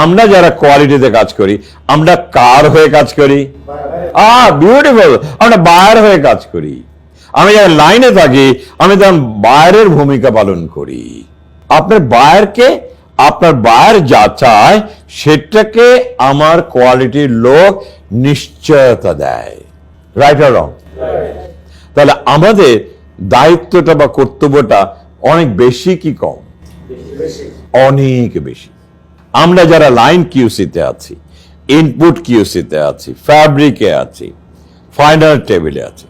আমরা যারা কোয়ালিটিতে কাজ করি, আমরা কার হয়ে কাজ করি? বিউটিফুল, আমরা বায়ার হয়ে কাজ করি। আমি যখন লাইনে থাকি, আমি তখন বায়ারের ভূমিকা পালন করি। আপনার বায়ারকে, আপনার বায়ার যা চায় সেটাকে আমার কোয়ালিটির লোক নিশ্চয়তা দেয়। রাইট আর রং? তাহলে আমাদের দায়িত্বটা বা কর্তব্যটা অনেক বেশি কি কম? অনেক বেশি। আমরা যারা লাইন কিউসিতে আছি, ইনপুট কিউসিতে আছি, ফ্যাব্রিকে আছি, ফাইনাল টেবিলে আছি,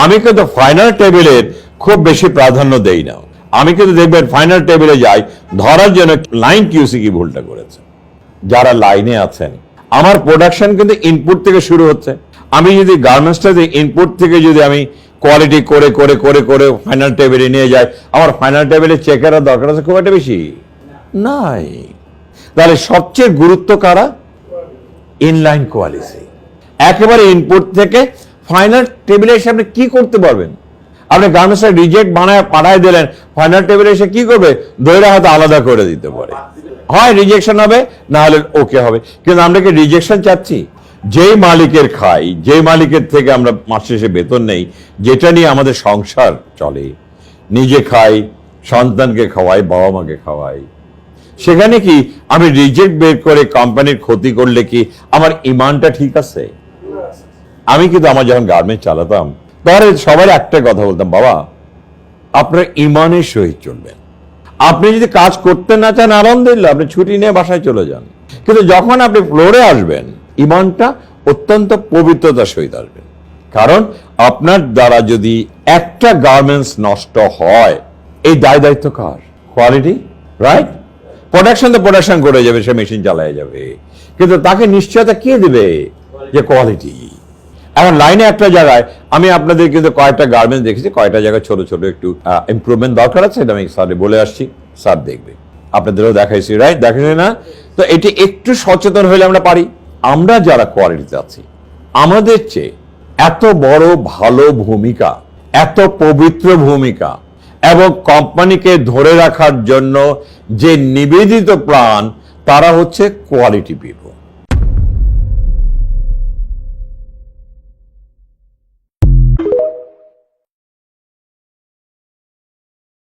আমি কিন্তু ফাইনাল টেবিলের খুব বেশি প্রাধান্য দেই না। আমি কিন্তু দেখবেন ফাইনাল টেবিলে যাই ধরার জন্য লাইন কিউসি কি ভুলটা করেছে। যারা লাইনে আছেন, আমার প্রোডাকশন কিন্তু ইনপুট থেকে শুরু হচ্ছে। আমি যদি গার্মেন্টসটাতে ইনপুট থেকে যদি আমি কোয়ালিটি করে করে করে করে ফাইনাল টেবিলে নিয়ে যাই, আমার ফাইনাল টেবিলে চেকের দরকার আছে খুব একটা বেশি নাই। তাহলে সবচেয়ে গুরুত্ব কারা? Inline quality. একেবারে ইনপুট থেকে ফাইনাল টেবিলে এসে আপনি কি করতে পারবেন? আপনি গার্মেন্টসটা রিজেক্ট বানায় পাঠায় দিলেন, ফাইনাল টেবিলে এসে কি করবে? দইটা হয়তো আলাদা করে দিতে পারে, হয় রিজেকশন হবে, না হলে ওকে হবে। কিন্তু আমরা কি রিজেকশন চাচ্ছি? যেই মালিকের খাই, যেই মালিকের থেকে আমরা মাস শেষে বেতন নেই, যেটা নিয়ে আমাদের সংসার চলে, নিজে খাই, সন্তানকে খাওয়াই, বাবা মাকে খাওয়াই, সেখানে কি আমি রিজেক্ট বের করে কোম্পানির ক্ষতি করলে কি আমার ইমানটা ঠিক আছে? আমি কিন্তু আমার যখন গার্মেন্ট চালাতাম, তাহলে সবার একটা কথা বলতাম, বাবা আপনার ইমানের সহিত চলবেন। আপনি যদি কাজ করতে না চান, আলহামদুলিল্লাহ, আপনি ছুটি নিয়ে বাসায় চলে যান। কিন্তু যখন আপনি ফ্লোরে আসবেন, ইমানটা অত্যন্ত পবিত্রতার সহিত আসবেন। কারণ আপনার দ্বারা যদি একটা গার্মেন্টস নষ্ট হয়, এই দায় দায়িত্ব কার? Quality, right? প্রোডাকশন তো প্রোডাকশন করে যাবে, সে মেশিন চালায় যাবে, কিন্তু তাকে নিশ্চয়তা কে দেবে? যে কোয়ালিটি। এখন লাইনে একটা জায়গায় আমি আপনাদের কিন্তু কয়েকটা গার্মেন্টস দেখেছি, কয়েকটা জায়গায় ছোট ছোট একটু ইমপ্রুভমেন্ট দরকার আছে, এটা আমি স্যারে বলে আসছি, স্যার দেখবে। আপনাদেরও দেখাইছি, রাইট? দেখেন না? তো এটি একটু সচেতন হলে আমরা পারি। আমরা যারা কোয়ালিটিতে আছি, আমাদের চেয়ে এত বড় ভালো ভূমিকা, এত পবিত্র ভূমিকা এবং কোম্পানিকে ধরে রাখার জন্য যে নিবেদিত প্রাণ, তারা হচ্ছে কোয়ালিটি পিপল।